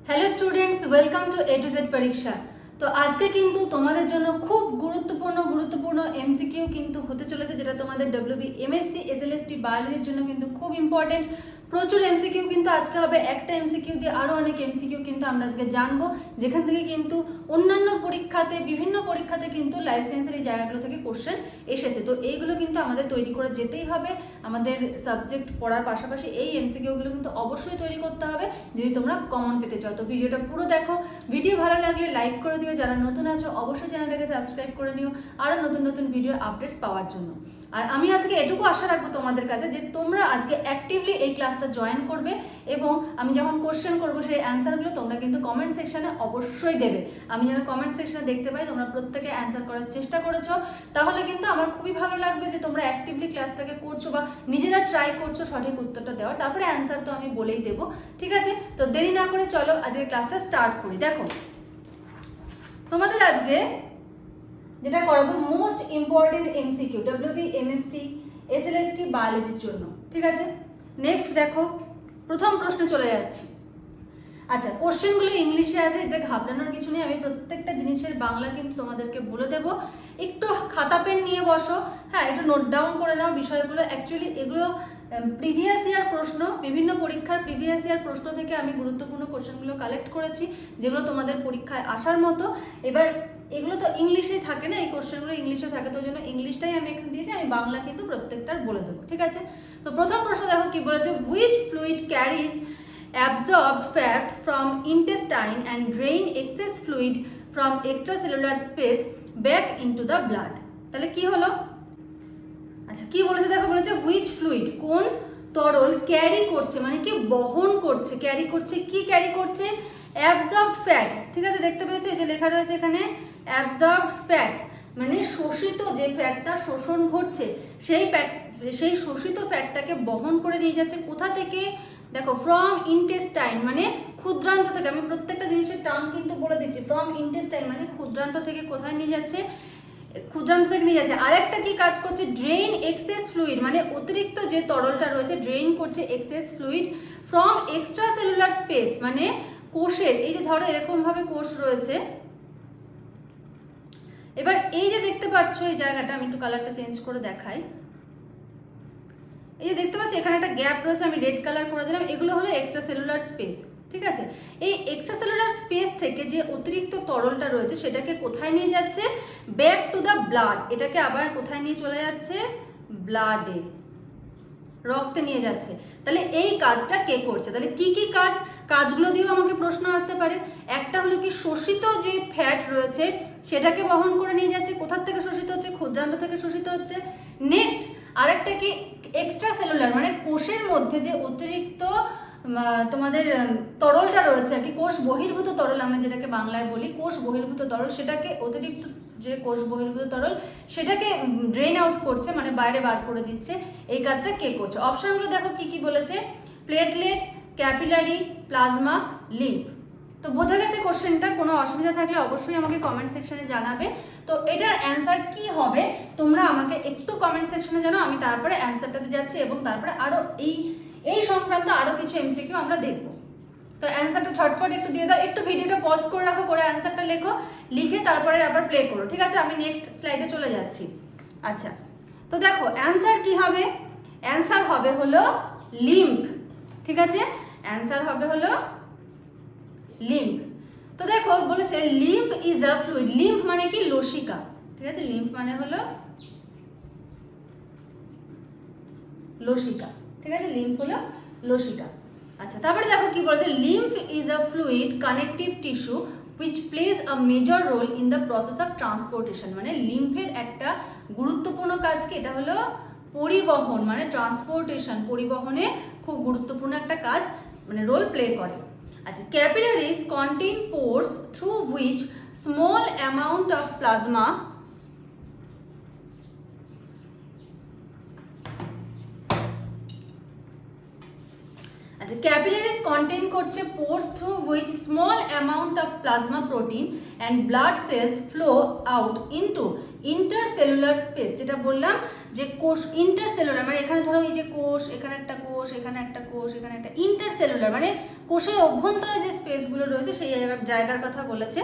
Hello students, welcome to A to Z পরীক্ষা। তো আজকে কিন্তু তোমাদের জন্য খুব গুরুত্বপূর্ণ এমসিকিউ কিন্তু হতে চলেছে, যেটা তোমাদের ডব্লিউবি এমএসসি এসএলএসটি বায়োলজির জন্য কিন্তু খুব ইম্পর্টেন্ট। প্রচুর এমসিকিউ কিন্তু আজকে হবে, একটা এমসিকিউ দিয়ে আরও অনেক এমসিকিউ কিন্তু আমরা আজকে জানবো, যেখান থেকে কিন্তু অন্যান্য পরীক্ষাতে বিভিন্ন পরীক্ষাতে কিন্তু লাইফ সায়েন্সের এই জায়গাগুলো থেকে কোশ্চেন এসেছে। তো এইগুলো কিন্তু আমাদের তৈরি করে যেতেই হবে, আমাদের সাবজেক্ট পড়ার পাশাপাশি এই এমসিকিউগুলো কিন্তু অবশ্যই তৈরি করতে হবে যদি তোমরা কমন পেতে চাও। তো ভিডিওটা পুরো দেখো, ভিডিও ভালো লাগলে লাইক করে দিও, যারা নতুন আছো অবশ্যই চ্যানেলটাকে সাবস্ক্রাইব করে নিও আরও নতুন ভিডিও আপডেটস পাওয়ার জন্য। আর আমি আজকে এটুকু আশা রাখবো তোমাদের কাছে যে তোমরা আজকে অ্যাক্টিভলি এই ক্লাসটা জয়েন করবে, এবং আমি যখন কোশ্চেন করবো সেই অ্যান্সারগুলো তোমরা কিন্তু কমেন্ট সেকশনে অবশ্যই দেবে। আমি যেন কমেন্ট সেকশনে দেখতে পাই তোমরা প্রত্যেকে অ্যান্সার করার চেষ্টা করেছো, তাহলে কিন্তু আমার খুবই ভালো লাগবে যে তোমরা অ্যাক্টিভলি ক্লাসটাকে করছো বা নিজেরা ট্রাই করছো সঠিক উত্তরটা দেওয়ার। তারপরে অ্যান্সার তো আমি বলেই দেবো, ঠিক আছে? তো দেরি না করে চলো আজকে ক্লাসটা স্টার্ট করি। দেখো, তোমাদের আজকে যেটা করাবো most important MCQ WB MSC SLST বায়োলজির জন্য, ঠিক আছে? নেক্সট দেখো, প্রথম প্রশ্নে চলে যাচ্ছি। আচ্ছা, কোশ্চেনগুলো ইংলিশে আছে, এতে ঘাবড়ানোর কিছু নেই। আমি প্রত্যেকটা জিনিসের বাংলা কিন্তু তোমাদেরকে বলে দেবো, একটু খাতা পেন নিয়ে বসো, হ্যাঁ, একটু নোট ডাউন করে নাও বিষয়গুলো। অ্যাকচুয়ালি এগুলো প্রিভিয়াস ইয়ার প্রশ্ন, বিভিন্ন পরীক্ষার প্রিভিয়াস ইয়ার প্রশ্ন থেকে আমি গুরুত্বপূর্ণ কোশ্চেনগুলো কালেক্ট করেছি, যেগুলো তোমাদের পরীক্ষায় আসার মতো। এবার এগুলো তো ইংলিশেই থাকে না, এই কোশ্চেনগুলো ইংলিশে থাকে, তো ওই জন্য ইংলিশটাই আমি এখানে দিয়েছি, আমি বাংলা কিন্তু প্রত্যেকটার বলে দেবো, ঠিক আছে? তো প্রথম প্রশ্ন দেখো কি বলেছে, which fluid carries absorbed fat from intestine and drain excess fluid from extracellular space back into the blood। তাহলে কি হলো? আচ্ছা, কি বলেছে দেখো, বলেছে হুইচ ফ্লুইড, কোন তরল ক্যারি করছে, মানে কি বহন করছে, ক্যারি করছে, কি ক্যারি করছে? অ্যাবজর্বড ফ্যাট, ঠিক আছে? দেখতে পেয়েছো এই যে লেখা রয়েছে এখানে অ্যাবজর্বড ফ্যাট, মানে শোষিত যে ফ্যাটটা শোষণ ঘটছে সেই শোষিত ফ্যাটটাকে বহন করে নিয়ে যাচ্ছে কোথা থেকে? দেখো, ফ্রম ইন্টেস্টাইন মানে ক্ষুদ্রান্ত থেকে। আমি প্রত্যেকটা জিনিসের টার্ম কিন্তু বলে দিচ্ছি। ফ্রম ইন্টেস্টাইন মানে ক্ষুদ্রান্ত থেকে কোথায় নিয়ে যাচ্ছে? ক্ষুদ্রান্ত থেকে নিয়ে যাচ্ছে। আরেকটা কি কাজ করছে? ড্রেইন এক্সেস ফ্লুইড, মানে অতিরিক্ত যে তরলটা রয়েছে ড্রেইন করছে excess fluid from extracellular space, মানে কোষের, এই যে ধরো এরকম ভাবে কোষ রয়েছে। এবার এই যে দেখতে পাচ্ছ এই জায়গাটা, আমি একটু কালারটা চেঞ্জ করে দেখাই। এই যে দেখতে পাচ্ছ এখানে একটা গ্যাপ রয়েছে, আমি রেড কালার করে দিলাম, এগুলো হলো এক্সট্রা সেলুলার স্পেস, ঠিক আছে? এই এক্সট্রা সেলুলার স্পেস থেকে যে অতিরিক্ত তরলটা রয়েছে সেটাকে কোথায় নিয়ে যাচ্ছে? Back to the blood. এটাকে আবার কোথায় নিয়ে চলে যাচ্ছে? ব্লাডে, রক্তে নিয়ে যাচ্ছে। তাহলে এই কাজটা কে করছে? তাহলে কি কি কাজ? কাজগুলো দিয়েও আমাকে প্রশ্ন আসতে পারে। একটা হলো কি, শোষিত যে ফ্যাট রয়েছে সেটাকে বহন করে নিয়ে যাচ্ছে। কোথার থেকে শোষিত হচ্ছে? ক্ষুদ্রান্ত থেকে শোষিত হচ্ছে। নেক্সট আরেকটা কি, এক্সট্রা সেলুলার, মানে কোষের মধ্যে যে অতিরিক্ত তোমাদের তরলটা রয়েছে আর কি, কোষ বহির্ভূত তরল আমরা যেটাকে বাংলায় বলি, কোষ বহির্ভূত তরল, সেটাকে অতিরিক্ত যে কোষ বহির্ভূত তরল সেটাকে ড্রেন আউট করছে, মানে বাইরে বার করে দিচ্ছে। এই কাজটা কে করছে? অপশনগুলো দেখো কি কি বলেছে, প্লেটলেট, ক্যাপিলারি, প্লাজমা, লিম্ফ। তো বোঝা গেছে কোশ্চেনটা? কোনো অসুবিধা থাকলে অবশ্যই আমাকে কমেন্ট সেকশনে জানাবে। তো এটার অ্যান্সার কি হবে তোমরা আমাকে একটু কমেন্ট সেকশনে জানাও, আমি তারপরে অ্যান্সারটাতে যাচ্ছি, এবং তারপরে আরো এই সংক্রান্ত আরো কিছু এমসিকিউ আমরা দেখবো। তো অ্যান্সারটা ঝটপট একটু দিয়ে দাও, একটু ভিডিওটা পজ করে রাখো, করে অ্যান্সারটা লেখো, লিখে তারপরে আবার প্লে করো, ঠিক আছে? আমি নেক্সট স্লাইডে চলে যাচ্ছি। আচ্ছা, তো দেখো অ্যান্সার কি হবে? অ্যান্সার হবে হলো লিম্ফ, ঠিক আছে? অ্যান্সার হবে হলো লিম্ফ। তো দেখো বলেছে lymph is a fluid. Lymph মানে কি? লসিকা, ঠিক আছে? লিম্ফ মানে হলো লসিকা, ঠিক আছে? লিম্ফ হলো লসিকা। আচ্ছা, তারপরে দেখো কি বলেছে, lymph is a fluid connective tissue which plays a major role in the process of transportation। মানে লিম্ফের একটা গুরুত্বপূর্ণ কাজ কি? এটা হলো পরিবহন, মানে ট্রান্সপোর্টেশন, পরিবহনে খুব গুরুত্বপূর্ণ একটা কাজ, মানে রোল প্লে করে। আচ্ছা, capillaries contain pores through which small amount of plasma আচ্ছা, ক্যাপিলারিজ কন্টেইন করছে pores through which small amount of plasma protein and blood cells flow out into intercellular space. যেটা বললাম যে কোষ ইন্টারসেলুলার, মানে এখানে ধরো এই যে কোষ, এখানে একটা কোষ, এখানে একটা কোষ, এখানে একটা, ইন্টারসেলুলার মানে কোষের অভ্যন্তরে যে স্পেসগুলো রয়েছে সেই জায়গার কথা বলেছে।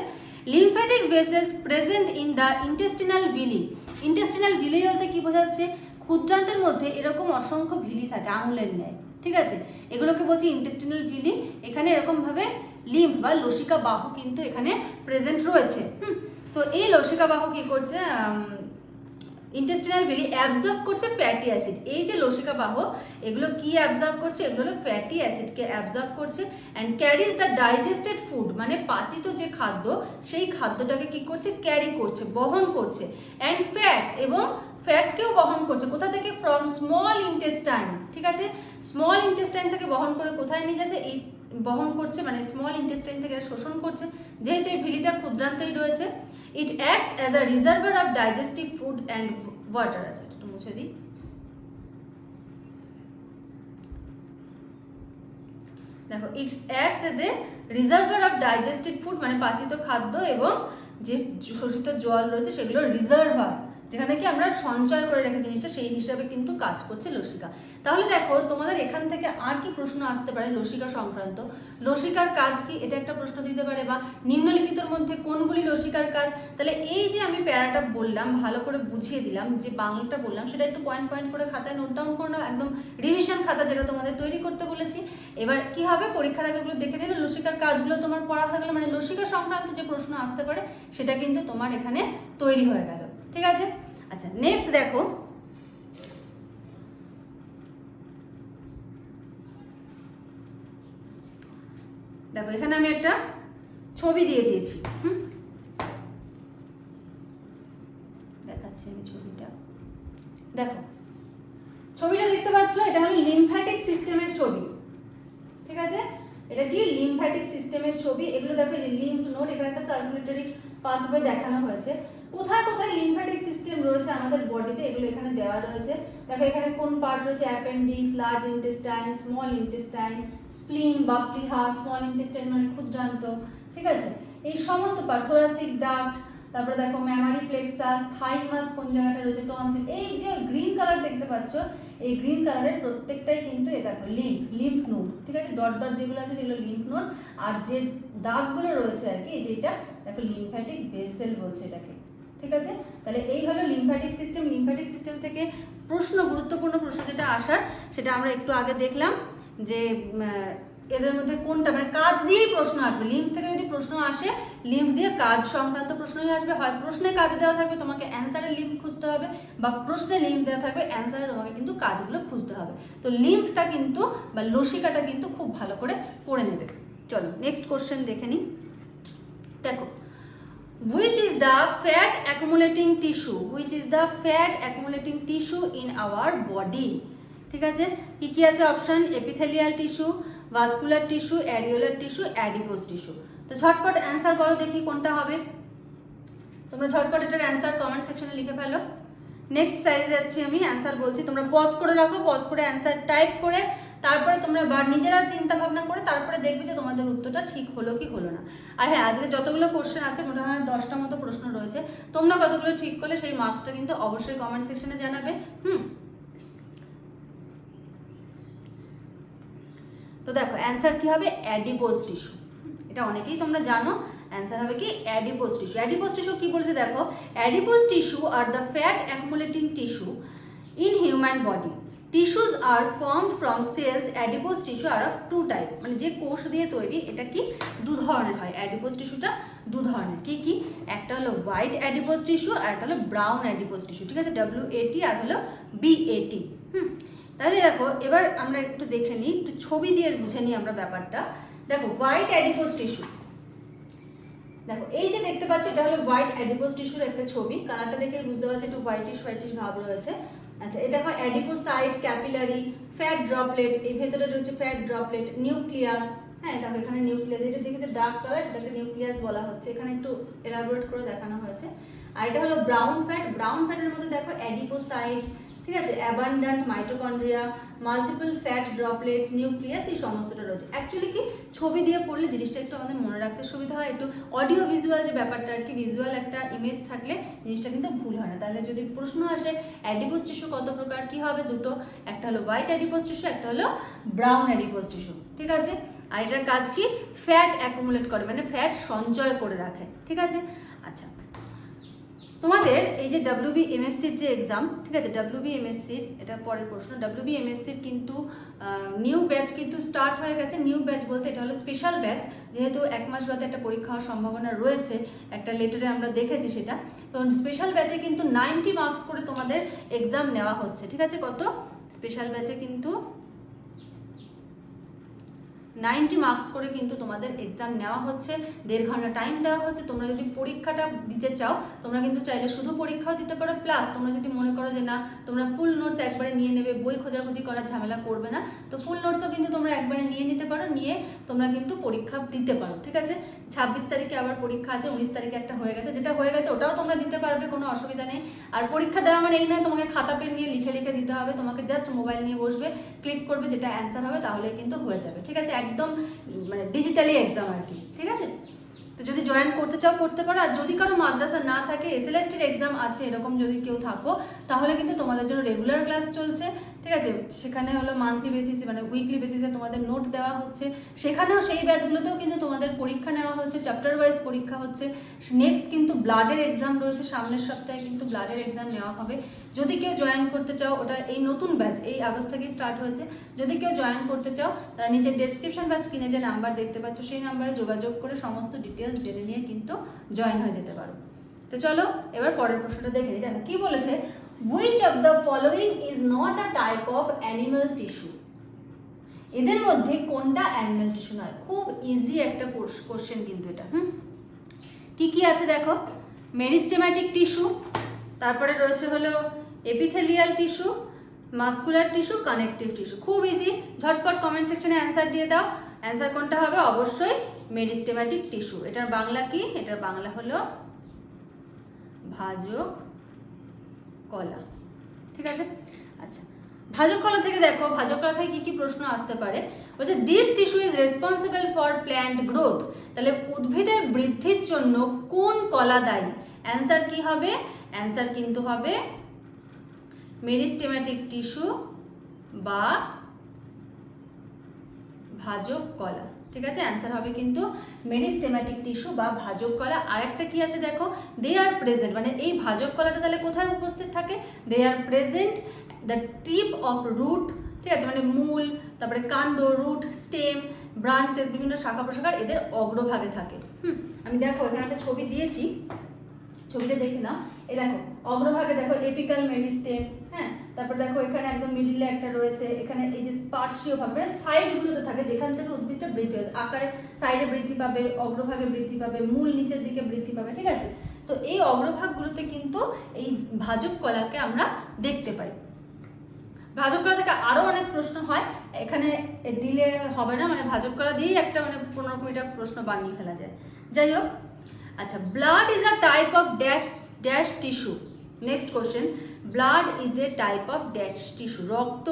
Lymphatic vessels present in the intestinal villi. Intestinal villi বলতে কি বোঝাচ্ছে? ক্ষুদ্রান্তের মধ্যে এরকম অসংখ্য ভিলি থাকে আঙুলের ন্যায়, ঠিক আছে, এগুলোকে বলছি ইন্টেস্টিনাল ভিলি। এখানে এরকম ভাবে লিম্ফ বা লসিকা বাহু কিন্তু এখানে প্রেজেন্ট রয়েছে। তো এই লসিকা বাহু কি করছে? ইন্টেস্টিনাল ভিলি অ্যাবজর্ব করছে ফ্যাটি অ্যাসিড। এই যে লসিকা বাহু, এগুলো কি অ্যাবজর্ব করছে? এগুলো হলো ফ্যাটি অ্যাসিডকে অ্যাবজর্ব করছে and carries the digested food, মানে পাচিত যে খাদ্য সেই খাদ্যটাকে কি করছে? ক্যারি করছে, বহন করছে। অ্যান্ড ফ্যাটস, এবং ফ্যাটকেও বহন করছে। কোথা থেকে? ফ্রম স্মল ইন্টেস্টাইন, ঠিক আছে, স্মল ইন্টেস্টাইন থেকে বহন করে কোথায় নিয়ে যাচ্ছে? এই বহন করছে, মানে স্মল ইন্টেস্টাইন থেকে শোষণ করছে, যেহেতু এই ভিলিটা ক্ষুদ্রান্তেই রয়েছে। ইট acts as a reservoir of digestive food and water. আছে, একটু মুছে দিই। দেখো, it's acts as a reservoir of digested food, মানে পাচিত খাদ্য এবং যে শোষিত জল রয়েছে সেগুলো রিজার্ভার, যেখানে কি আমরা সঞ্চয় করে রেখে জিনিসটা, সেই হিসাবে কিন্তু কাজ করছে লসিকা। তাহলে দেখো তোমাদের এখান থেকে আর কি প্রশ্ন আসতে পারে লসিকা সংক্রান্ত? লসিকার কাজ কি, এটা একটা প্রশ্ন দিতে পারে, বা নিম্নলিখিতর মধ্যে কোনগুলি লসিকার কাজ? তাহলে এই যে আমি প্যারাটা বললাম, ভালো করে বুঝিয়ে দিলাম, যে বাংলাটা বললাম সেটা একটু পয়েন্ট পয়েন্ট করে খাতায় নোট ডাউন করে নাও, একদম রিভিশন খাতা যেটা তোমাদের তৈরি করতে বলেছি। এবার কি হবে? পরীক্ষার আগে ওগুলো দেখে নিলে লসিকার কাজগুলো তোমার পড়া হয়ে গেল, মানে লসিকা সংক্রান্ত যে প্রশ্ন আসতে পারে সেটা কিন্তু তোমার এখানে তৈরি হয়ে গেল, ঠিক আছে। আচ্ছা, নেক্সট দেখো, দেখো এখানে আমি একটা ছবি দিয়ে দিয়েছি, দেখাচ্ছি আমি ছবিটা। দেখো ছবিটা দেখতে পাচ্ছ, এটা হলো লিম্ফ্যাটিক সিস্টেমের ছবি, ঠিক আছে, এটা কি? লিম্ফ্যাটিক সিস্টেমের ছবি। এগুলো দেখো, এই যে লিম্ফ নোড, এখানে একটা সার্কুলেটরি পাথওয়ে দেখানো হয়েছে। কোথায় কোথায় লিম্ফ্যাটিক সিস্টেম রয়েছে আমাদের বডিতে, এগুলো এখানে দেওয়া রয়েছে। দেখো এখানে কোন পার্ট রয়েছে? Appendix, large intestine, small intestine, স্প্লিন বা প্লিহা, স্মল ইন্টেস্টাইন মানে ক্ষুদ্রান্ত, ঠিক আছে, এই সমস্ত পার্ট, থোরাসিক ডাক্ট, তারপরে দেখো ম্যামারি প্লেক্সাস, থাইমাস কোন জায়গাটা রয়েছে, টনসিল। এই যে গ্রিন কালার দেখতে পাচ্ছ, এই গ্রিন কালারের প্রত্যেকটাই কিন্তু এই দেখো লিম্ফ নোড, ঠিক আছে, ডট ডট যেগুলো আছে সেগুলো লিম্ফ নোড, আর যে দাগগুলো রয়েছে আর কি, এই যে এটা দেখো লিম্ফ্যাটিক ভেসেল বলছে এটাকে, ঠিক আছে। তাহলে এই হলো লিম্ফ্যাটিক সিস্টেম। লিম্ফ্যাটিক সিস্টেম থেকে প্রশ্ন, গুরুত্বপূর্ণ প্রশ্ন যেটা আসার, সেটা আমরা একটু আগে দেখলাম যে এদের মধ্যে কোনটা, মানে কাজ দিয়েই প্রশ্ন আসবে। লিম্ফ থেকে যদি প্রশ্ন আসে, লিম্ফ দিয়ে কাজ সংক্রান্ত প্রশ্নই আসবে। হয় প্রশ্নে কাজ দেওয়া থাকবে, তোমাকে অ্যান্সারে লিম্ফ খুঁজতে হবে, বা প্রশ্নে লিম্ফ দেওয়া থাকবে, অ্যান্সারে তোমাকে কিন্তু কাজগুলো খুঁজতে হবে। তো লিম্ফটা কিন্তু বা লসিকাটা কিন্তু খুব ভালো করে পড়ে নেবে। চলো নেক্সট কোশ্চেন দেখে নিই। দেখো, which is the fat accumulating tissue, which is the fat accumulating tissue in our body, ঠিক আছে, কি কি আছে option? Epithelial tissue, vascular tissue, areolar tissue, adipose tissue. তো ঝটপট অ্যান্সার বলো দেখি কোনটা হবে। তোমরা ঝটপট এটার অ্যান্সার কমেন্ট সেকশনে লিখে ফেলো। নেক্সট সাইডে যাচ্ছি আমি, অ্যান্সার বলছি, তোমরা পজ করে রাখো, পজ করে অ্যান্সার টাইপ করে তারপরে তোমরা নিজেরা চিন্তা ভাবনা করে তারপরে দেখবে যে তোমাদের উত্তরটা ঠিক হলো কি হলো না। আর হ্যাঁ, আজকে যতগুলো কোশ্চেন আছে মোটামুটি 10টা মতো প্রশ্ন রয়েছে, তোমরা কতগুলো ঠিক করলে সেই মার্কসটা কিন্তু অবশ্যই কমেন্ট সেকশনে জানাবে। তো দেখো অ্যান্সার কি হবে? Adipose tissue. এটা অনেকেই তোমরা জানো, অ্যান্সার হবে কি? Adipose tissue. অ্যাডিপোজ টিস্যু কি বলছে দেখো, adipose tissue are the fat accumulating tissue in human body. Tissues are formed from cells. Adipose tissue are of two type, মানে যে কোষ দিয়ে তৈরি এটা কি দু ধরনের হয়। অ্যাডিপোজ টিস্যুটা দু ধরনের, কি কি? একটা হলো হোয়াইট অ্যাডিপোজ টিস্যু আর একটা হলো ব্রাউন অ্যাডিপোজ টিস্যু, ঠিক আছে, WAT আর হলো BAT। তাহলে দেখো এবার আমরা একটু দেখে নিই, একটু ছবি দিয়ে বুঝে নিই আমরা ব্যাপারটা। দেখো হোয়াইট অ্যাডিপোজ টিস্যু, দেখো এই যে দেখতে পাচ্ছ এটা হলো হোয়াইট অ্যাডিপোজ টিস্যুর একটা ছবি, কালারটা দেখে বুঝতে পারছো একটু হোয়াইটিশ হোয়াইটিশ ভাব রয়েছে। আচ্ছা, এটা হয় অ্যাডিপোসাইট, ক্যাপিলারি, ফ্যাট ড্রপলেট, এই ভেতরে রয়েছে ফ্যাট ড্রপলেট, নিউক্লিয়াস। হ্যাঁ, দেখো এখানে নিউক্লিয়াস, এটা দেখেছো ডার্ক কালার, সেটাকে নিউক্লিয়াস বলা হচ্ছে, এখানে একটু এলাবোরেট করে দেখানো হয়েছে। আর এটা হলো ব্রাউন ফ্যাট। ব্রাউন ফ্যাটের মধ্যে দেখো অ্যাডিপোসাইট, ঠিক আছে, abundant mitochondria, multiple fat droplets, nucleus, এই সমস্তটা রয়েছে। অ্যাকচুয়ালি কি ছবি দিয়ে পড়লে জিনিসটা একটু আমাদের মনে রাখতে সুবিধা হয়, একটু অডিও ভিজুয়াল যে ব্যাপারটা আর কি, ভিজুয়াল একটা ইমেজ থাকলে জিনিসটা কিন্তু ভুল হয় না। তাহলে যদি প্রশ্ন আসে অ্যাডিপোজ টিস্যু কত প্রকার, কি হবে দুটো, একটা হলো হোয়াইট অ্যাডিপোজ টিস্যু, একটা হলো ব্রাউন অ্যাডিপোজ টিস্যু। ঠিক আছে, আর এটার কাজ কি, ফ্যাট অ্যাকুমুলেট করে, মানে ফ্যাট সঞ্চয় করে রাখে। ঠিক আছে, আচ্ছা তোমাদের এই যে WBMSCর যে এক্সাম, ঠিক আছে, WBMSCর এটা পরের প্রশ্ন, WBMSCর কিন্তু নিউ ব্যাচ কিন্তু স্টার্ট হয়ে গেছে। নিউ ব্যাচ বলতে এটা হলো স্পেশাল ব্যাচ, যেহেতু 1 মাস বাদে একটা পরীক্ষা হওয়ার সম্ভাবনা রয়েছে, একটা লেটারে আমরা দেখেছি সেটা। তো স্পেশাল ব্যাচে কিন্তু 90 মার্কস করে তোমাদের এক্সাম নেওয়া হচ্ছে। ঠিক আছে, কত, স্পেশাল ব্যাচে কিন্তু 90 মার্কস করে কিন্তু তোমাদের এক্সাম নেওয়া হচ্ছে, 1.5 ঘন্টা টাইম দেওয়া হচ্ছে। তোমরা যদি পরীক্ষাটা দিতে চাও, তোমরা কিন্তু চাইলে শুধু পরীক্ষাও দিতে পারো, প্লাস তোমরা যদি মনে করো যে না তোমরা ফুল নোটস একবারে নিয়ে নেবে, বই খোঁজাখুঁজি করার ঝামেলা করবে না, তো ফুল নোটসও কিন্তু তোমরা একবারে নিয়ে নিতে পারো, নিয়ে তোমরা কিন্তু পরীক্ষা দিতে পারো। ঠিক আছে, 26 তারিখে আবার পরীক্ষা আছে, 19 তারিখে একটা হয়ে গেছে, যেটা হয়ে গেছে ওটাও তোমরা দিতে পারবে, কোনো অসুবিধা নেই। আর পরীক্ষা দেওয়া মানে এই নয় তোমাকে খাতা পেন নিয়ে লিখে লিখে দিতে হবে, তোমাকে জাস্ট মোবাইল নিয়ে বসবে, ক্লিক করবে, যেটা অ্যান্সার হবে তাহলে কিন্তু হয়ে যাবে। ঠিক আছে, একদম মানে ডিজিটালি এক্সাম আর কি। ঠিক আছে, তো যদি জয়েন করতে চাও করতে পারো, আর যদি কারো মাদ্রাসা না থাকে, SLSTর এক্সাম আছে এরকম যদি কেউ থাকো, তাহলে কিন্তু তোমাদের জন্য রেগুলার ক্লাস চলছে। ঠিক আছে, সেখানে হলো মান্থলি বেসিসে মানে উইকলি বেসিসে তোমাদের নোট দেওয়া হচ্ছে, সেখানেও সেই ব্যাচগুলোতেও কিন্তু তোমাদের পরীক্ষা নেওয়া হচ্ছে, চ্যাপ্টার ওয়াইজ পরীক্ষা হচ্ছে। নেক্সট কিন্তু ব্লাডের এক্সাম রয়েছে, সামনের সপ্তাহে কিন্তু ব্লাডের এক্সাম নেওয়া হবে। যদি কেউ জয়েন করতে চাও, ওটা এই নতুন ব্যাচ এই আগস্ট থেকেই স্টার্ট হয়েছে, যদি কেউ জয়েন করতে চাও তারা নিচের ডেসক্রিপশন বা স্ক্রিনে যে নাম্বার দেখতে পাচ্ছ সেই নাম্বারে যোগাযোগ করে সমস্ত ডিটেলস জেনে নিয়ে কিন্তু জয়েন হয়ে যেতে পারো। তো চলো এবার পরের প্রশ্নটা দেখে নিই। দেখো কি বলেছে, which of the following is not a type of animal tissue? এদের মধ্যে কোনটা অ্যানিমাল টিস্যু নয়? খুব ইজি একটা কোশ্চেন কিন্তু এটা। কি কি আছে দেখো, মেরিস্টেম্যাটিক টিস্যু, তারপরে রয়েছে হলো epithelial tissue, muscular tissue, connective tissue. খুব ইজি, ঝটপট কমেন্ট সেকশনে অ্যান্সার দিয়ে দাও। অ্যান্সার কোনটা হবে? অবশ্যই মেরিস্টেম্যাটিক টিস্যু। এটার বাংলা কি? এটার বাংলা হলো ভাজক কলা। ঠিক আছে, আচ্ছা ভাজক কলা থেকে দেখো, ভাজক কলা থেকে কি কি প্রশ্ন আসতে পারে। বলছে this tissue is responsible for plant growth. তাহলে উদ্ভিদের বৃদ্ধির জন্য কোন কলা দায়ী? অ্যান্সার কি হবে? অ্যান্সার কিন্তু হবে মেরিস্টেম্যাটিক টিস্যু বা ভাজক কলা। ঠিক আছে, অ্যান্সার হবে কিন্তু মেরিস্টেম্যাটিক টিস্যু বা ভাজক কলা। আরেকটা কি আছে দেখো, দে আর প্রেজেন্ট, মানে এই ভাজক কলাটা তাহলে কোথায় উপস্থিত থাকে? They are present the tip of root. ঠিক আছে, মানে মূল, তারপরে কাণ্ড, রুট, স্টেম, ব্রাঞ্চেস, বিভিন্ন শাখা প্রশাখার এদের অগ্রভাগে থাকে। আমি দেখো এখানে একটা ছবি দিয়েছি, ছবিটা দেখে নাও। এই দেখো অগ্রভাগে দেখো এপিক্যাল মেরিস্টেম, হ্যাঁ, তারপর দেখো এখানে একদম মিডিলে একটা রয়েছে, এখানে এই যে স্পার্শীয় ভাবে মানে সাইডগুলোতে থাকে, যেখান থেকে উদ্ভিদটা বৃদ্ধি হয়, আকারে সাইডে বৃদ্ধি পাবে, অগ্রভাগে বৃদ্ধি পাবে, মূল নিচের দিকে বৃদ্ধি পাবে। ঠিক আছে, তো এই অগ্রভাগগুলোতে কিন্তু এই ভাজক কলাকে আমরা দেখতে পাই। ভাজক কলা থেকে আরো অনেক প্রশ্ন হয়, এখানে দিলে হবে না, মানে ভাজক কলা দিয়েই একটা মানে 15-20টা প্রশ্ন বানিয়ে ফেলা যায়। যাই হোক, আচ্ছা blood is a type of dash dash tissue. Next question, blood is a type of dash tissue. রক্ত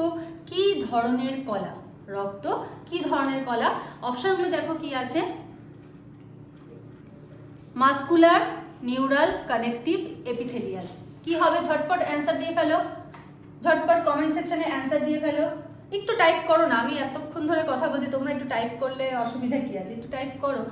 কি ধরনের কলা? রক্ত কি ধরনের কলা? অপশনগুলো দেখো কি আছে, মাসকুলার, নিউরাল, কানেকটিভ, এপিথেলিয়াল। কি হবে? ঝটপট অ্যান্সার দিয়ে ফেলো, ঝটপট কমেন্ট সেকশনে অ্যান্সার দিয়ে ফেলো। একটু টাইপ করো না, আমি এতক্ষণ ধরে কথা বলছি, তোমরা একটু টাইপ করলে অসুবিধা কি আছে? একটু টাইপ করো,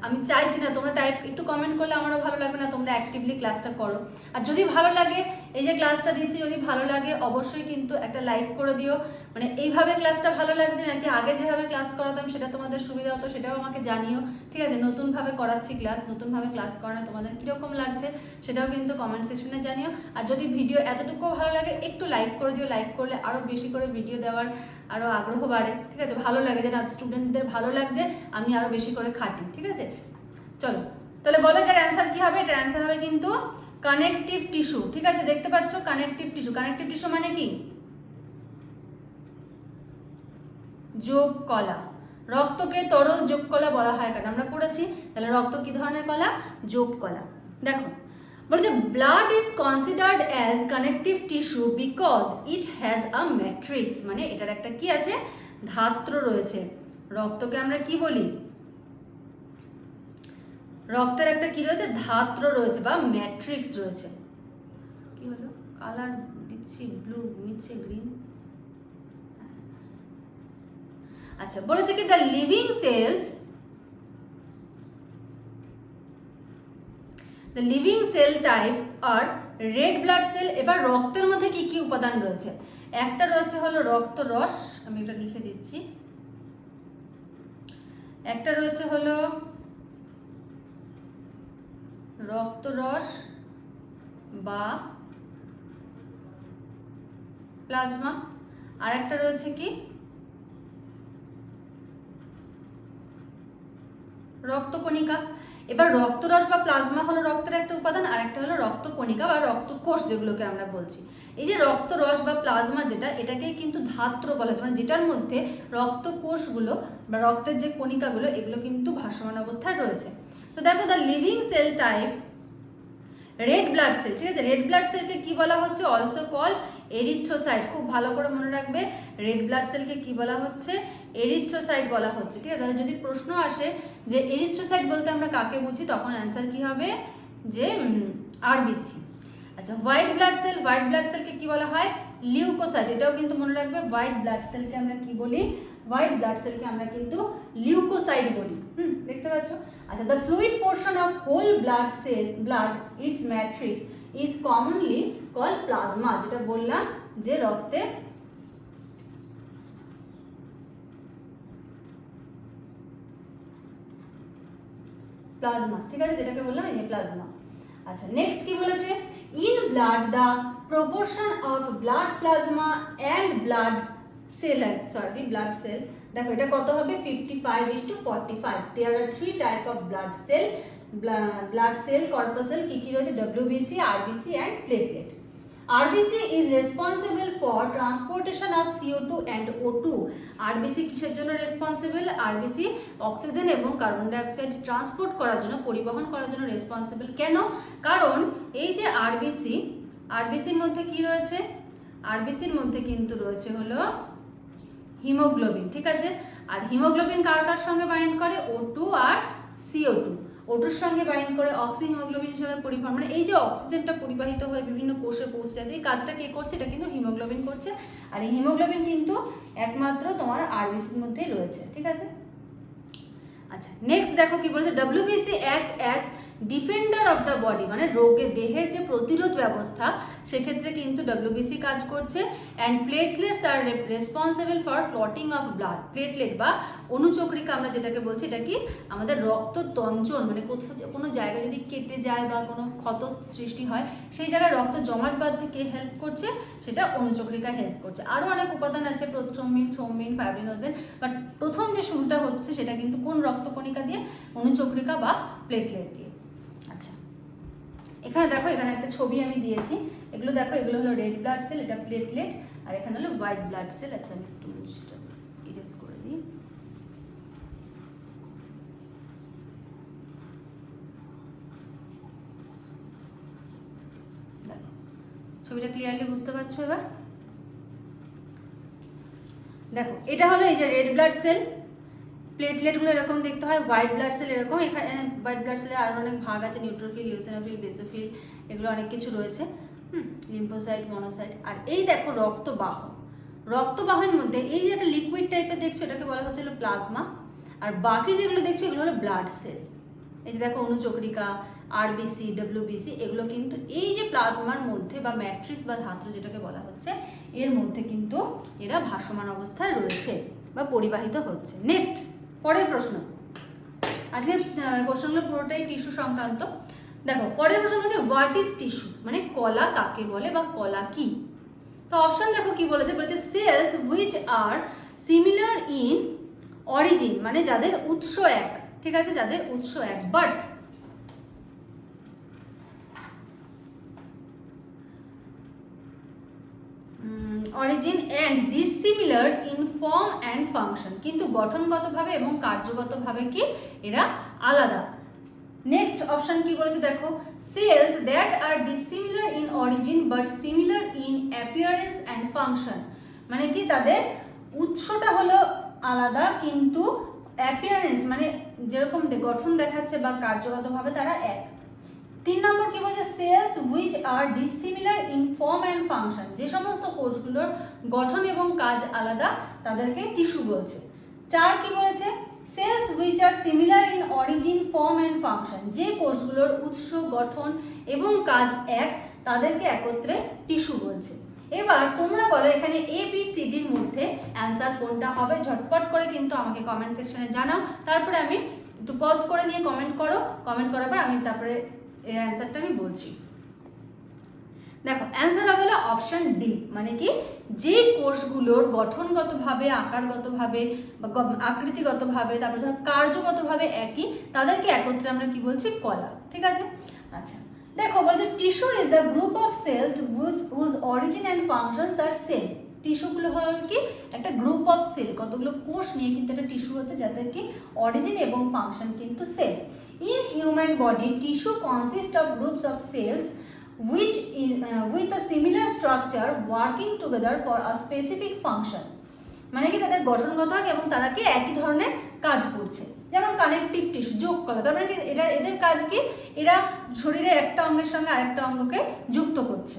আমি চাইছি না তোমরা টাইপ, একটু কমেন্ট করলে আমারও ভালো লাগবে না, তোমরা অ্যাক্টিভলি ক্লাসটা করো। আর যদি ভালো লাগে, এই যে ক্লাসটা দিচ্ছি যদি ভালো লাগে অবশ্যই কিন্তু একটা লাইক করে দিও। মানে এইভাবে ক্লাসটা ভালো লাগছে নাকি আগে যেভাবে ক্লাস করাতাম সেটা তোমাদের সুবিধা হতো সেটাও আমাকে জানিও। ঠিক আছে, নতুনভাবে করাচ্ছি ক্লাস, নতুনভাবে ক্লাস করানো তোমাদের কীরকম লাগছে সেটাও কিন্তু কমেন্ট সেকশনে জানিও। আর যদি ভিডিও এতটুকুও ভালো লাগে একটু লাইক করে দিও, লাইক করলে আরও বেশি করে ভিডিও দেওয়ার আরও আগ্রহ বাড়ে। ঠিক আছে, ভালো লাগে যে না স্টুডেন্টদের ভালো লাগছে, আমি আরও বেশি করে খাটি। ঠিক আছে, চলো তাহলে বলো এটার অ্যান্সার কি হবে? এটার অ্যান্সার হবে কিন্তু কানেকটিভ টিস্যু। ঠিক আছে, দেখতে পাচ্ছ কানেকটিভ টিস্যু। কানেকটিভ টিস্যু মানে কি? যোগ কলা। রক্তকে তরল যোগ কলা বলা হয় কেন? আমরা পড়েছি। তাহলে রক্ত কি ধরনের কলা? যোগ কলা। দেখো বলছে blood is considered as connective tissue because it has a matrix, মানে এটার একটা কি আছে, ধাত্র রয়েছে। রক্তকে আমরা কি বলি, রক্তের একটা কি রয়েছে, ধাত্র রয়েছে বা ম্যাট্রিক্স রয়েছে। কি হলো, কালার দিচ্ছি, ব্লু নিচ্ছে গ্রিন। আচ্ছা, বলেছে কি the living sales, the living cell types are red blood cell। এবার রক্তের মধ্যে কি কি উপাদান রয়েছে, একটা রয়েছে হলো রক্তরস, আমি এটা লিখে দিচ্ছি, একটা রয়েছে হলো রক্তরস বা প্লাজমা, আর একটা রয়েছে কি রক্তকণিকা। এবার রক্তরস বা প্লাজমা হলো রক্তের একটা উপাদান, আর একটা হলো রক্তকণিকা বা রক্তকোষ যেগুলোকে আমরা বলছি। এই যে রক্তরস বা প্লাজমা যেটা, এটাকে কিন্তু ধাত্র বলা হয়, মানে যেটার মধ্যে রক্তকোষগুলো বা রক্তের যে কণিকাগুলো এগুলো কিন্তু ভাসমান অবস্থায় রয়েছে। তো দেখো the living sell type red blood cell, ঠিক আছে, রেড ব্লাড সেলকে কি বলা হচ্ছে, অলসো কল এরিথ্রোসাইট। খুব ভালো করে মনে রাখবে, রেড ব্লাড সেলকে কি বলা হচ্ছে, এরিথ্রোসাইট বলা হচ্ছে, ঠিক আছে। যদি প্রশ্ন আসে যে এরিথ্রোসাইট বলতে আমরা কাকে বুঝি, তখন অ্যান্সার কি হবে, যে আরবিসি। আচ্ছা, white blood cell, white blood সেলকে কি বলা হয়, লিউকোসাইট। এটাও কিন্তু মনে রাখবে, হোয়াইট ব্লাড সেলকে আমরা কি বলি, হোয়াইট ব্লাড সেলকে আমরা কিন্তু লিউকোসাইট বলি। দেখতে পাচ্ছ। আচ্ছা, the fluid portion of whole blood cell, blood, its matrix is commonly called plasma, যেটা বললাম যে রক্তে প্লাজমা, ঠিক আছে, যেটাকে বললাম এই যে প্লাজমা। আচ্ছা, নেক্সট কি বলেছে, in blood the proportion of blood plasma and blood cell, sorry blood cell, দেখো এটা কত হবে, 55:45। there are three type of blood cell corpuscle, কি কি রয়েছে, WBC, RBC and platelet। RBC is responsible for transportation of CO2 and O2। RBC কিসের জন্য responsible, RBC oxygen এবং কার্বন ডাই অক্সাইড ট্রান্সপোর্ট করার জন্য, পরিবহন করার জন্য রেসপন্সিবল। কেন, কারণ এই যে আরবিসির মধ্যে কি রয়েছে, আরবিসির মধ্যে কিন্তু রয়েছে হলো হিমোগ্লোবিন, ঠিক আছে। আর হিমোগ্লোবিন কার কার সঙ্গে বাইন্ড করে, O2 আর CO2। ওটার সঙ্গে বাইন্ড করে অক্সি হিমোগ্লোবিন হিসেবে পরিবহন, মানে এই যে অক্সিজেনটা পরিবাহিত হয়ে বিভিন্ন কোষে পৌঁছে যাচ্ছে, এই কাজটা কে করছে, এটা কিন্তু হিমোগ্লোবিন করছে। আর এই হিমোগ্লোবিন কিন্তু একমাত্র তোমার আরবিসির মধ্যেই রয়েছে, ঠিক আছে। আচ্ছা, নেক্সট দেখো কি বলেছে, WBC act as defender of the body, মানে রোগের দেহের যে প্রতিরোধ ব্যবস্থা সেক্ষেত্রে কিন্তু WBC কাজ করছে। And platelets R responsible for clotting of blood. Platelet বা অনুচক্রিকা আমরা যেটাকে বলছি, এটা কি আমাদের রক্ত তঞ্চন, মানে কোথাও কোনো জায়গা যদি কেটে যায় বা কোনো ক্ষত সৃষ্টি হয় সেই জায়গায় রক্ত জমাট বাঁধতে কে হেল্প করছে, সেটা অনুচক্রিকা হেল্প করছে। আরও অনেক উপাদান আছে, প্রোথ্রম্বিন, থ্রম্বিন, ফাইব্রিনোজেন, বাট প্রথম যে শুরুটা হচ্ছে সেটা কিন্তু কোন রক্তকণিকা দিয়ে, অনুচক্রিকা বা প্লেটলেট দিয়ে। আচ্ছা, এখানে দেখো, এখানে একটা ছবি আমি দিয়েছি, এগুলো দেখো, এগুলো হলো রেড ব্লাড সেল, এটা প্লেটলেট, আর এখানে হলো হোয়াইট ব্লাড সেল। আচ্ছা, আমি একটু ইরেজ করে দিই। দেখো, ছবিটা ক্লিয়ারলি বুঝতে পারছো এবার। দেখো, এটা হলো এই যে রেড ব্লাড সেল, প্লেটলেটগুলো এরকম দেখতে হয়, হোয়াইট ব্লাড সেল এরকম। এখানে হোয়াইট ব্লাড সেলের আরও অনেক ভাগ আছে, নিউট্রোফিল, ইওসিনোফিল, বেসোফিল, এগুলো অনেক কিছু রয়েছে, লিম্ফোসাইট, মনোসাইট। আর এই দেখো রক্তবাহ, রক্তবাহের মধ্যে এই যে একটা লিকুইড টাইপের দেখছো, এটাকে বলা হচ্ছে হলো প্লাজমা। আর বাকি যেগুলো দেখছো এগুলো হলো ব্লাড সেল। এই যে দেখো অনুচক্রিকা, আরবিসি, ডব্লিউবিসি, এগুলো কিন্তু এই যে প্লাজমার মধ্যে বা ম্যাট্রিক্স বা ধাত্র যেটাকে বলা হচ্ছে, এর মধ্যে কিন্তু এরা ভাসমান অবস্থায় রয়েছে বা পরিবাহিত হচ্ছে। নেক্সট, পরের প্রশ্ন। আজকে কোশ্চেনগুলো পুরোটাই টিস্যু সংক্রান্ত। দেখো, পরের প্রশ্ন হচ্ছে হোয়াট ইজ টিস্যু, মানে কলা কাকে বলে বা কলা কি। তো অপশন দেখো কি বলেছে, বলেছে cells which are similar in origin, মানে যাদের উৎস এক, ঠিক আছে, যাদের উৎস এক, but origin and dissimilar in form and function, কিন্তু গঠনগতভাবে এবং কার্যগতভাবে কি এরা আলাদা। নেক্সট অপশন কি বলেছে দেখো, cells that are dissimilar in origin but similar in appearance and function, মানে কি তাদের উৎসটা হলো আলাদা কিন্তু অ্যাপিয়ারেন্স মানে যেরকম গঠন দেখাচ্ছে বা কার্যগতভাবে তারা এক। 3 নম্বর কি বলছে, cells which are dissimilar in form and function, যে সমস্ত কোষগুলোর গঠন এবং কাজ আলাদা তাদেরকে টিস্যু বলছে। 4 কি বলেছে, cells which are similar in origin form and function, যে কোষগুলোর উৎস গঠন এবং কাজ এক তাদেরকে একত্রে টিস্যু বলছে। এবার তোমরা বলো এখানে এ বি সি ডির মধ্যে অ্যান্সার কোনটা হবে, ঝটপট করে কিন্তু আমাকে কমেন্ট সেকশনে জানাও, তারপরে আমি একটু পজ করে নিয়ে কমেন্ট করো, কমেন্ট করার পর আমি তারপরে এর অ্যান্সারটা আমি বলছি। দেখো অ্যান্সার হবে অপশন ডি, মানে কি যে কোষগুলোর গঠনগতভাবে আকারগতভাবে বা আকৃতিগতভাবে তারপরে ধরো কার্যগতভাবে একই তাদেরকে একত্রে আমরা কি বলছি, কলা। ঠিক আছে, আচ্ছা দেখো বলছে tissue is a group of cells whose origin and functions are same. টিস্যুগুলো হলো কি একটা গ্রুপ অফ সেল, কতগুলো কোষ নিয়ে কিন্তু একটা টিস্যু হচ্ছে যাদের কি অরিজিন এবং ফাংশন কিন্তু same. In human body, tissue consists of groups of cells which is with a similar structure working together for a specific function. মানে কি তাদের গঠনগত এবং তারা কি একই ধরনের কাজ করছে, যেমন কানেকটিভ টিস্যু যোগ করা, তার মানে কি এটা এদের কাজ কি এরা শরীরের একটা অঙ্গের সঙ্গে আরেকটা অঙ্গকে যুক্ত করছে।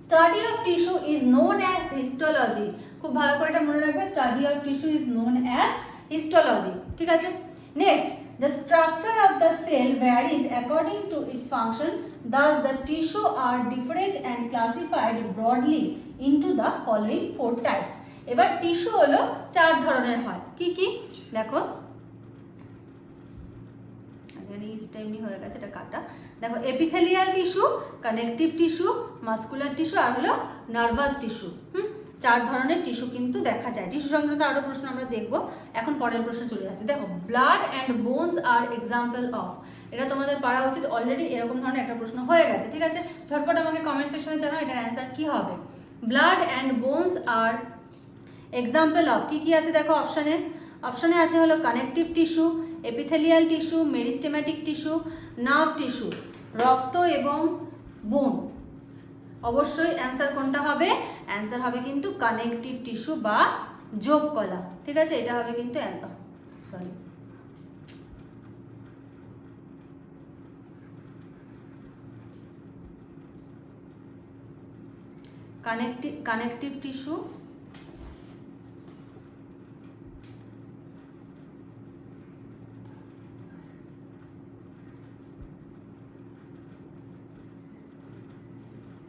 Study of tissue is known as histology, খুব ভালো করে এটা মনে রাখবে, study of tissue is known as histology. ঠিক আছে, next the structure of the cell varies according to its function, thus the tissue are different and classified broadly into the following 4 types. এবার tissue হলো 4 ধরনের হয়, কি কি দেখো, এখানে স্টেমনি হয়ে গেছে এটা কাটা। দেখো epithelial tissue, connective tissue, muscular tissue আর হলো নার্ভাস টিস্যু। 4 ধরনের টিস্যু কিন্তু দেখা যায়। টিস্যু সংক্রান্ত আরো প্রশ্ন আমরা দেখব, এখন পরের প্রশ্ন চলে যাচ্ছে। দেখো blood and bones are example of, এটা তোমাদের পারা উচিত, অলরেডি এরকম ধরনের একটা প্রশ্ন হয়ে গেছে। ঠিক আছে, ঝটপট আমাকে কমেন্ট সেকশনে জানাও এটার অ্যান্সার কি হবে। Blood and bones are example of কি কি আছে দেখো অপশনে আছে হলো connective tissue, epithelial tissue, meristematic tissue, nerve tissue, রক্ত এবং বোন। অবশ্যই অ্যান্সার কোনটা হবে, অ্যান্সার হবে কিন্তু কানেকটিভ টিস্যু বা যোগ কলা। ঠিক আছে, এটা হবে কিন্তু sorry connective tissue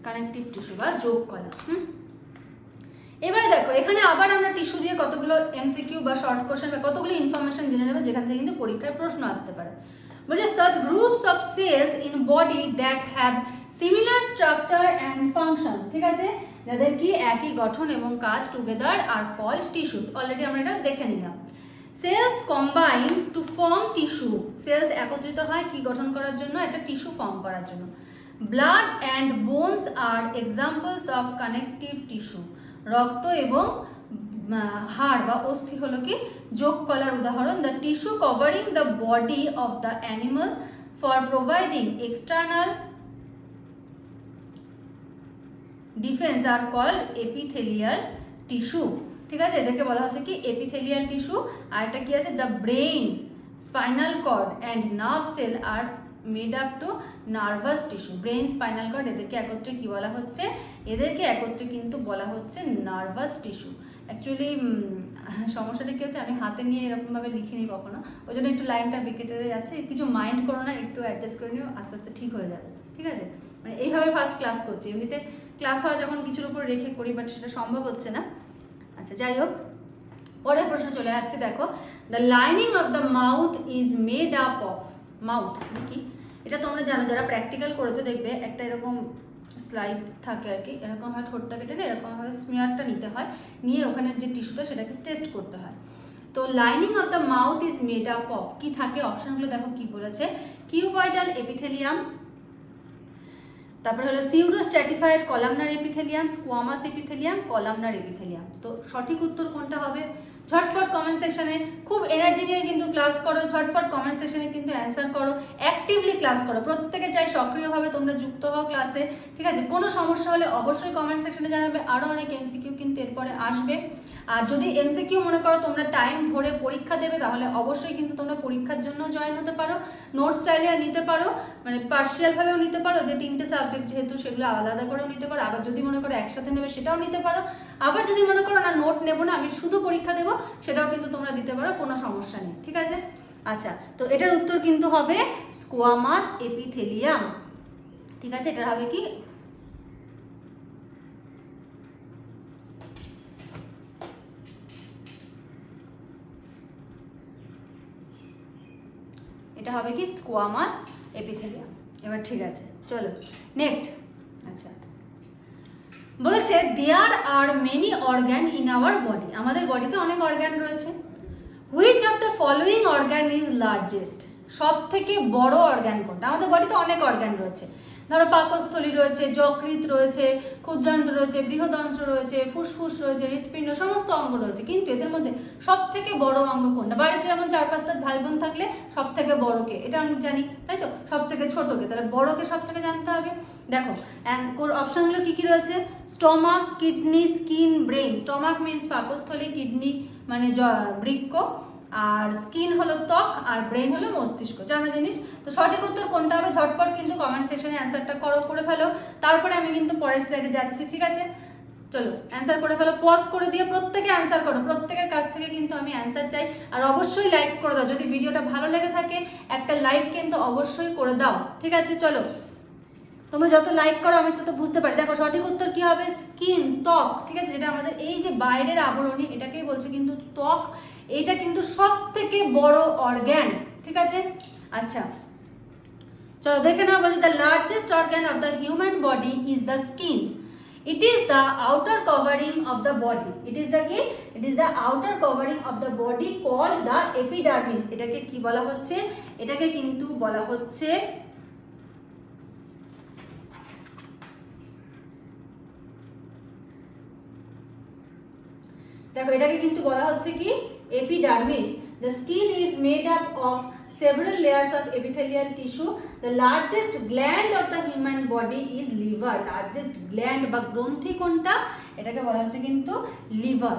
connective tissue বা যোগ কলা। এবারে দেখো এখানে আবার আমরা টিস্যু দিয়ে কতগুলো এমসিকিউ বা শর্ট কোশ্চেন বা কতগুলো ইনফরমেশন জেনে নেব যেখান থেকে কিন্তু পরীক্ষায় প্রশ্ন আসতে পারে। বলছে such groups of cells in body that have similar structure and function, ঠিক আছে, যাদের কি একই গঠন এবং কাজ together are called tissues. Already আমরা এটা দেখে নিলাম। Cells combine to form tissue, cells একত্রিত হয় কি গঠন করার জন্য, একটা টিস্যু ফর্ম করার জন্য। Blood and bones are examples of connective tissue, রক্ত এবং হাড় বা অস্থি হলো কি যোগ কলার উদাহরণ। The tissue covering the body of the animal for providing external defence are called epithelial tissue. ঠিক আছে, এদেরকে বলা হচ্ছে কি এপিথেলিয়াল টিস্যু। আর এটা কি আছে, the brain, spinal cord and nerve cell are made up to nervous tissue. Brain, spinal cord এদেরকে একত্রে কি বলা হচ্ছে, এদেরকে একত্রে কিন্তু বলা হচ্ছে নার্ভাস টিস্যু। অ্যাকচুয়ালি সমস্যাটা কি হচ্ছে, আমি হাতে নিয়ে এরকমভাবে লিখিনি কখনো, ওই জন্য একটু লাইনটা বেঁকে যাচ্ছে, কিছু মাইন্ড করো না, একটু অ্যাডজাস্ট করে নিও, আস্তে আস্তে ঠিক হয়ে যাবে। ঠিক আছে, মানে এইভাবে ফার্স্ট ক্লাস করছি, এমনিতে ক্লাস হয় যখন কিছুর উপর রেখে করি, বাট সেটা সম্ভব হচ্ছে না। আচ্ছা যাই হোক, পরের প্রশ্ন চলে আসছে। দেখো the lining of the mouth is made up of, mouth কি এটা তোমরা জানো, যারা প্র্যাকটিক্যাল করেছো দেখবে একটা এরকম স্লাইড থাকে আর কি, এরকম হয় ঠোঁটটা কেটে এরকম ভাবে স্মিয়ারটা নিতে হয়, নিয়ে ওখানে যে টিস্যুটা সেটাকে টেস্ট করতে হয়। তো lining of the mouth is made up of কি থাকে, অপশনগুলো দেখো কি বলেছে, কিউবয়েডাল এপিথেলিয়াম, তারপরে হলো pseudo stratified columnar epithelium, squamous epithelium, columnar epithelium. তো সঠিক উত্তর কোনটা হবে, ঝটপট কমেন্ট সেকশনে খুব এনার্জি নিয়ে কিন্তু ক্লাস করো, ঝটপট কমেন্ট সেকশনে কিন্তু অ্যান্সার করো, অ্যাক্টিভলি ক্লাস করো, প্রত্যেকে চাই সক্রিয়ভাবে তোমরা যুক্ত হও ক্লাসে, ঠিক আছে? কোনো সমস্যা হলে অবশ্যই কমেন্ট সেকশনে জানাবে, আরও অনেক এমসিকিউ কিন্তু এরপরে আসবে। আর যদি এমসিকিউ মনে করো তোমরা টাইম ধরে পরীক্ষা দেবে, তাহলে অবশ্যই কিন্তু তোমরা পরীক্ষার জন্য জয়েন হতে পারো, নোটস চাইলে নিতে পারো, মানে পার্সিয়ালভাবেও নিতে পারো, যে 3টে সাবজেক্ট যেহেতু সেগুলো আলাদা আলাদা করেও নিতে পারো, আবার যদি মনে করো একসাথে নেবে সেটাও নিতে পারো, আবার যদি মনে করো না নোট নেবো না আমি শুধু পরীক্ষা দেবো সেটাও কিন্তু তোমরা দিতে পারো, কোনো সমস্যা নেই, ঠিক আছে? আচ্ছা, তো এটার উত্তর কিন্তু হবে স্কোয়ামাস এপিথেলিয়াম, ঠিক আছে? এটা হবে কি, এটা হবে কি স্কোয়ামাস এপিথেলিয়াম। এবার ঠিক আছে, চলো নেক্সট। আচ্ছা, বলেছে there are many organ in our body, আমাদের বডিতে অনেক অর্গ্যান রয়েছে। Which of the following organ is largest, সব থেকে বড় অর্গ্যান কোনটা? আমাদের বডিতে অনেক অর্গ্যান রয়েছে, ধরো পাকস্থলী রয়েছে, যকৃৎ রয়েছে, ক্ষুদ্রান্ত্র রয়েছে, বৃহদন্ত্র রয়েছে, ফুসফুস রয়েছে, হৃৎপিণ্ড, সমস্ত অঙ্গ রয়েছে, কিন্তু এদের মধ্যে সব থেকে বড় অঙ্গ কোনটা? বাড়িতে যেমন 4-5টা ভাই বোন থাকলে সব থেকে বড়কে এটা আমি জানি, তাই তো? সব থেকে ছোটকে, তাহলে বড়কে সব থেকে জানতে হবে। দেখো অপশনগুলো কি কি রয়েছে, stomach, kidney, skin, brain. Stomach means পাকস্থলী, কিডনি মানে বৃক্ক, আর স্কিন হলো ত্বক, আর ব্রেন হলো মস্তিষ্ক, জানা জিনিস। তো সঠিক উত্তর কোনটা হবে ঝটপট কিন্তু কমেন্ট সেকশনে অ্যান্সারটা করে ফেলো, তারপরে আমি কিন্তু পরের স্লাইডে যাচ্ছি, ঠিক আছে? চলো অ্যান্সার করে ফেলো, পজ করে দিয়ে প্রত্যেকে অ্যান্সার করো, প্রত্যেকের কাছ থেকে কিন্তু আমি অ্যান্সার চাই। আর অবশ্যই লাইক করে দাও, যদি ভিডিওটা ভালো লেগে থাকে একটা লাইক কিন্তু অবশ্যই করে দাও, ঠিক আছে? চলো, তোমরা যত লাইক করো আমি তত বুঝতে পারি। দেখো সঠিক উত্তর কি হবে, স্কিন, ত্বক, ঠিক আছে? যেটা আমাদের এই যে বাইরের আবরণী এটাকেই বলছে কিন্তু ত্বক, এটা কিন্তু সব থেকে বড় অর্গ্যান, ঠিক আছে? আচ্ছা, চলো দেখে নাও, বলছে the largest organ of the human body is the skin. It is the outer covering of the body. It is the কি? It is the outer covering of the body called the epidermis. এটাকে কি বলা হচ্ছে? এটাকে কিন্তু বলা হচ্ছে দেখো এটাকে কিন্তু বলা হচ্ছে কি epidermis. The skin is made up of several layers of epithelial tissue. The largest gland of the human body is liver. Largest gland বা গ্রন্থি কোনটা? এটাকে বলা হচ্ছে কিন্তু লিভার।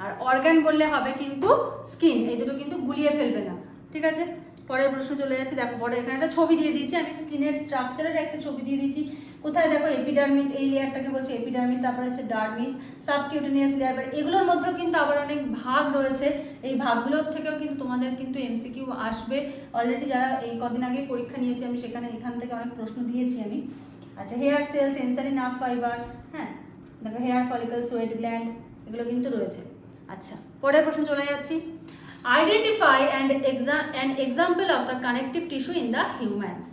আর অর্গান বললে হবে কিন্তু স্কিন, এই দুটো কিন্তু গুলিয়ে ফেলবে না, ঠিক আছে? পরের প্রশ্ন চলে যাচ্ছে। দেখো পরে এখানে একটা ছবি দিয়ে দিয়েছি আমি, স্কিনের স্ট্রাকচারের একটা ছবি দিয়ে দিয়েছি। কোথায় দেখো এপিডার্মিস, এই লেয়ারটাকে বলছে এপিডার্মিস, তারপরে আছে ডার্মিস, সাবকিউটেনিয়াস লেয়ার। এগুলোর মধ্যেও কিন্তু আবার অনেক ভাগ রয়েছে, এই ভাগগুলোর থেকেও কিন্তু তোমাদের কিন্তু এমসিকিউ আসবে। অলরেডি যারা এই কদিন আগে পরীক্ষা নিয়েছে আমি সেখানে এখান থেকে অনেক প্রশ্ন দিয়েছি আমি। আচ্ছা, hair cell, sensory nerve fibre, হ্যাঁ দেখো হেয়ার ফলিকল, সোয়েট গ্ল্যান্ড, এগুলো কিন্তু রয়েছে। আচ্ছা, পরের প্রশ্ন চলে যাচ্ছি। Identify an example of the connective tissue in the humans.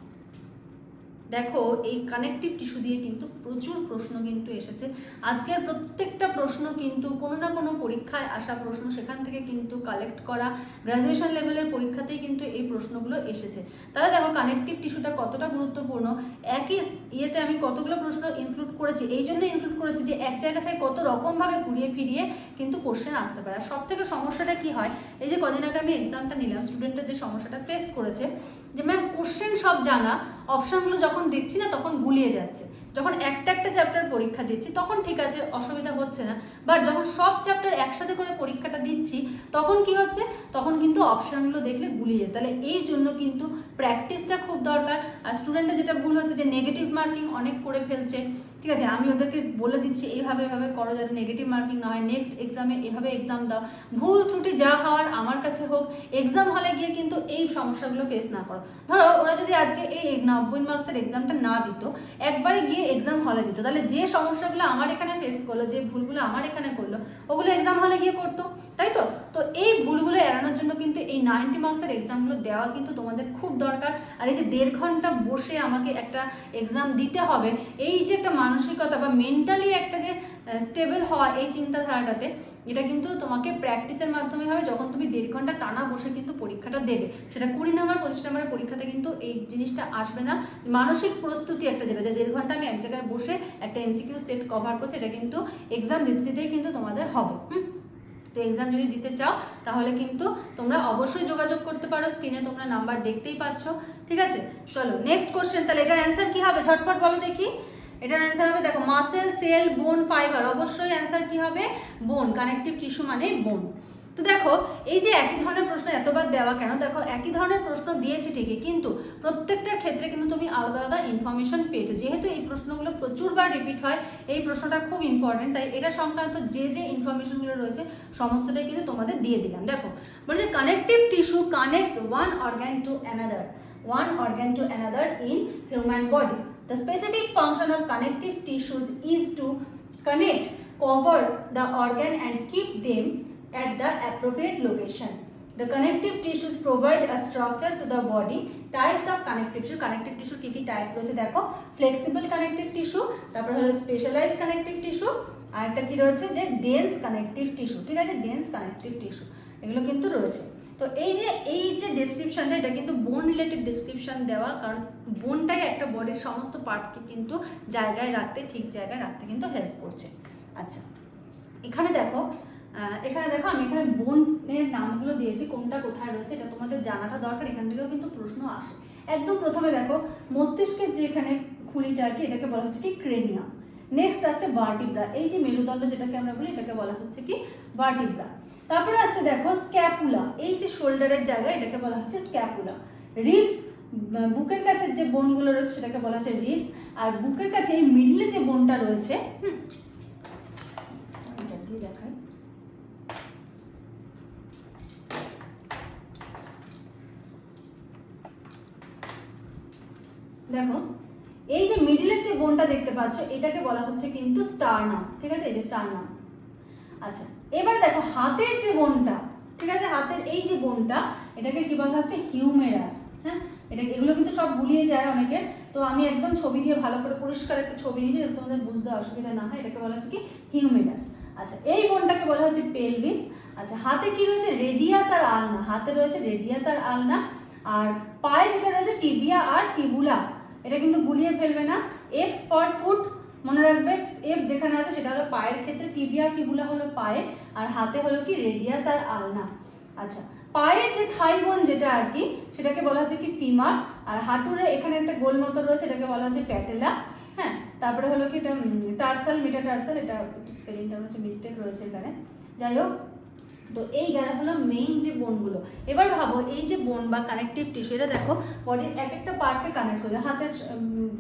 দেখো এই কানেকটিভ টিস্যু দিয়ে কিন্তু প্রচুর প্রশ্ন কিন্তু এসেছে। আজকের প্রত্যেকটা প্রশ্ন কিন্তু কোনো না কোনো পরীক্ষায় আসা প্রশ্ন, সেখান থেকে কিন্তু কালেক্ট করা, গ্র্যাজুয়েশন লেভেলের পরীক্ষাতেই কিন্তু এই প্রশ্নগুলো এসেছে। তাহলে দেখো কানেকটিভ টিস্যুটা কতটা গুরুত্বপূর্ণ, একই ইয়েতে আমি কতগুলো প্রশ্ন ইনক্লুড করেছি। এই জন্য ইনক্লুড করেছি যে এক জায়গা থেকে কত রকমভাবে ঘুরিয়ে ফিরিয়ে কিন্তু কোশ্চেন আসতে পারে। আর সব থেকে সমস্যাটা কি হয়, এই যে কদিন আগে আমি এক্সামটা নিলাম, স্টুডেন্টরা যে সমস্যাটা ফেস করেছে যে ম্যাম কোশ্চেন সব জানা, অপশনগুলো যখন দিচ্ছি না তখন গুলিয়ে যাচ্ছে। যখন একটা একটা চ্যাপ্টার পরীক্ষা দিচ্ছি তখন ঠিক আছে, অসুবিধা হচ্ছে না, বাট যখন সব চ্যাপ্টার একসাথে করে পরীক্ষাটা দিচ্ছি তখন কি হচ্ছে, তখন কিন্তু অপশনগুলো দেখলে গুলিয়ে যায়। তাহলে এই জন্য কিন্তু প্র্যাকটিসটা খুব দরকার। আর স্টুডেন্টের যেটা ভুল হচ্ছে যে নেগেটিভ মার্কিং অনেক করে ফেলছে, ঠিক আছে? আমি ওদেরকে বলে দিচ্ছি এইভাবে এভাবে করো যাতে নেগেটিভ মার্কিং না হয়, নেক্সট এক্সামে এভাবে এক্সাম দাও, ভুল ত্রুটি যা হওয়ার আমার কাছে হোক, এক্সাম হলে গিয়ে কিন্তু এই সমস্যাগুলো ফেস না করো। ধরো ওরা যদি আজকে এই 90 মার্কসের এক্সামটা না দিত, একবারে গিয়ে এক্সাম হলে দিত, তাহলে যে সমস্যাগুলো আমার এখানে ফেস করলো, যে ভুলগুলো আমার এখানে করলো, ওগুলো এক্সাম হলে গিয়ে করতো, তাই তো? তো এই ভুলগুলো এড়ানোর জন্য কিন্তু এই 90 মার্কসের এক্সামগুলো দেওয়া কিন্তু তোমাদের খুব দরকার। আর এই যে 1.5 ঘন্টা বসে আমাকে একটা এক্সাম দিতে হবে, এই যে একটা মানসিকতা বা মেন্টালি একটা যে স্টেবল হওয়া, এই চিন্তাধারাটাতে, এটা কিন্তু তোমাকে প্র্যাকটিসের মাধ্যমে হবে। যখন তুমি 1.5 ঘন্টা টানা বসে কিন্তু পরীক্ষাটা দেবে, সেটা 20 নম্বর 25 নম্বরের পরীক্ষাতে কিন্তু এই জিনিসটা আসবে না। মানসিক প্রস্তুতি একটা, যেটা যে 1.5 ঘন্টা আমি এক জায়গায় বসে একটা এমসিকিউ সেট কভার করছি, এটা কিন্তু এক্সাম দিতে দিতেই কিন্তু তোমাদের হবে। তো এক্সাম যদি দিতে চাও তাহলে কিন্তু তোমরা অবশ্যই যোগাযোগ করতে পারো, স্ক্রিনে তোমরা নাম্বার দেখতেই পাচ্ছ। ঠিক আছে, চলো নেক্সট কোশ্চেন। তাহলে এটার অ্যান্সার কি হবে ঝটপট বলো দেখি। এটার অ্যান্সার হবে দেখো মাসেল, সেল, বোন, ফাইবার। অবশ্যই অ্যান্সার কি হবে? বোন। কানেকটিভ টিস্যু মানে বোন। তো দেখো এই যে একই ধরনের প্রশ্ন এতবার দেওয়া কেন? দেখো একই ধরনের প্রশ্ন দিয়েছি ঠিকই, কিন্তু প্রত্যেকটার ক্ষেত্রে কিন্তু তুমি আলাদা আলাদা ইনফরমেশন পেয়েছো। যেহেতু এই প্রশ্নগুলো প্রচুরবার রিপিট হয়, এই প্রশ্নটা খুব ইম্পর্টেন্ট, তাই এটা সংক্রান্ত যে যে ইনফরমেশনগুলো রয়েছে সমস্তটাই কিন্তু তোমাদের দিয়ে দিলাম। দেখো বলছে connective tissue connects one organ to another in human body. The specific function of connective tissues is to connect, cover the organ and keep them at the appropriate location. The connective tissues provide a structure to the body. Types of connective tissue কি কি type রয়েছে দেখো, flexible connective tissue, তারপর হলো specialised connective tissue, আর একটা কি রয়েছে যে ডেন্স কানেকটিভ টিস্যু। ঠিক আছে, ডেন্স কানেকটিভ টিস্যু এগুলো কিন্তু রয়েছে। তো এই যে ডেসক্রিপশনটা, এটা কিন্তু বোন রিলেটেড ডেসক্রিপশন দেওয়া, কারণ বোনটাই একটা বডির সমস্ত পার্টকে কিন্তু ঠিক জায়গায় রাখতে কিন্তু হেল্প করছে। আচ্ছা, এখানে দেখো আমি এখানে বোনের নামগুলো দিয়েছি, কোনটা কোথায় রয়েছে এটা তোমাদের জানাটা দরকার, এখান থেকেও কিন্তু প্রশ্ন আসে। একদম প্রথমে দেখো মস্তিষ্কের যে এখানে খুলিটা আর কি, এটাকে বলা হচ্ছে কি ক্রেনিয়াম। নেক্সট আসছে ভার্টিব্রা, এই যে মেরুদণ্ড যেটাকে আমরা বলি এটাকে বলা হচ্ছে কি ভার্টিব্রা। তারপরে আসছে দেখো স্ক্যাপুলা, এই যে শোল্ডারের জায়গা এটাকে বলা হচ্ছে স্ক্যাপুলা। রিবস, বুকের কাছে যে বোনগুলো রয়েছে সেটাকে বলা হচ্ছে রিবস। আর বুকের কাছে এই মিডলে যে বোনটা রয়েছে, এটা দিয়ে দেখাই, দেখো এই যে মিডলের যে বোনটা দেখতে পাচ্ছ এটাকে বলা হচ্ছে কিন্তু স্টারনাম। ঠিক আছে, এই যে স্টারনাম। আচ্ছা, এবার দেখো হাতের যে বোনটা, ঠিক আছে, হাতের এই যে বোনটা এটাকে কি বলা হচ্ছে হিউমেরাস। হ্যাঁ, এগুলো কিন্তু সব গুলিয়ে যায় অনেকের, তো আমি একদম ছবি দিয়ে ভালো করে পরিষ্কার একটা ছবি নিয়েছি যাতে তোমাদের বুঝতে অসুবিধা না হয়। এটাকে বলা হচ্ছে কি হিউমেরাস। আচ্ছা, এই বোনটাকে বলা হচ্ছে পেলভিস। আচ্ছা, হাতে কি রয়েছে? রেডিয়াস আর আলনা। হাতে রয়েছে রেডিয়াস আর আলনা। আর পায়ে যেটা রয়েছে টিবিয়া আর টিবুলা, এটা কিন্তু গুলিয়ে ফেলবে না। এফ ফর ফুট, মনে রাখবে এফ যেখানে আছে সেটা হলো পায়ের ক্ষেত্রে, টিবিয়া টিবুলা হলো পায়ে, আর হাতে হলো কি রেডিয়াস আর আলনা। আচ্ছা, পায়ের যে থাই বোন যেটা আর কি সেটাকে বলা হচ্ছে কি ফিমার। আর হাঁটুরে এখানে একটা গোল মতো রয়েছে এটাকে বলা হচ্ছে প্যাটেলা। হ্যাঁ, তারপরে হলো কি এটা টার্সাল, মেটাটার্সাল, এটা একটু স্পেলিংটা হচ্ছে মিস্টেক রয়েছে এখানে, যাই হোক। তো এই গেল হলো মেইন যে বোনগুলো। এবার ভাবো এই যে বোন বা কানেকটিভ টিস্যু, এটা দেখো বডির এক একটা পার্টকে কানেক্ট করে। হাতের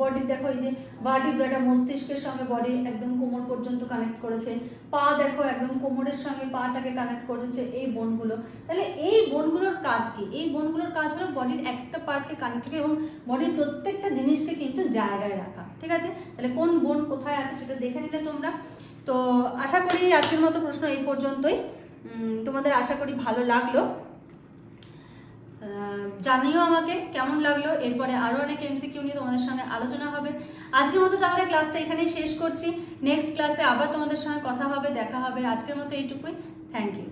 বডির দেখো এই যে ভার্টিব্রাটা মস্তিষ্কের সঙ্গে বডি একদম কোমর পর্যন্ত কানেক্ট করেছে। পা দেখো একদম কোমরের সঙ্গে পাটাকে কানেক্ট করেছে এই বোনগুলো। তাহলে এই বোনগুলোর কাজ কি? এই বোনগুলোর কাজ হলো বডির একটা পার্টকে কানেক্ট করে এবং বডির প্রত্যেকটা জিনিসকে কিন্তু জায়গায় রাখা। ঠিক আছে, তাহলে কোন বোন কোথায় আছে সেটা দেখে নিলে তোমরা। তো আশা করি আজকের মতো প্রশ্ন এই পর্যন্তই। তোমাদের আশা করি ভালো লাগলো, জানিও আমাকে কেমন লাগলো। এরপরে আরো অনেক এমসিকিউ নিয়ে তোমাদের সঙ্গে আলোচনা হবে। আজকের মতো তাহলে ক্লাসটা এখানেই শেষ করছি। নেক্সট ক্লাসে আবার তোমাদের সঙ্গে কথা হবে, দেখা হবে। আজকের মতো এইটুকুই। Thank you.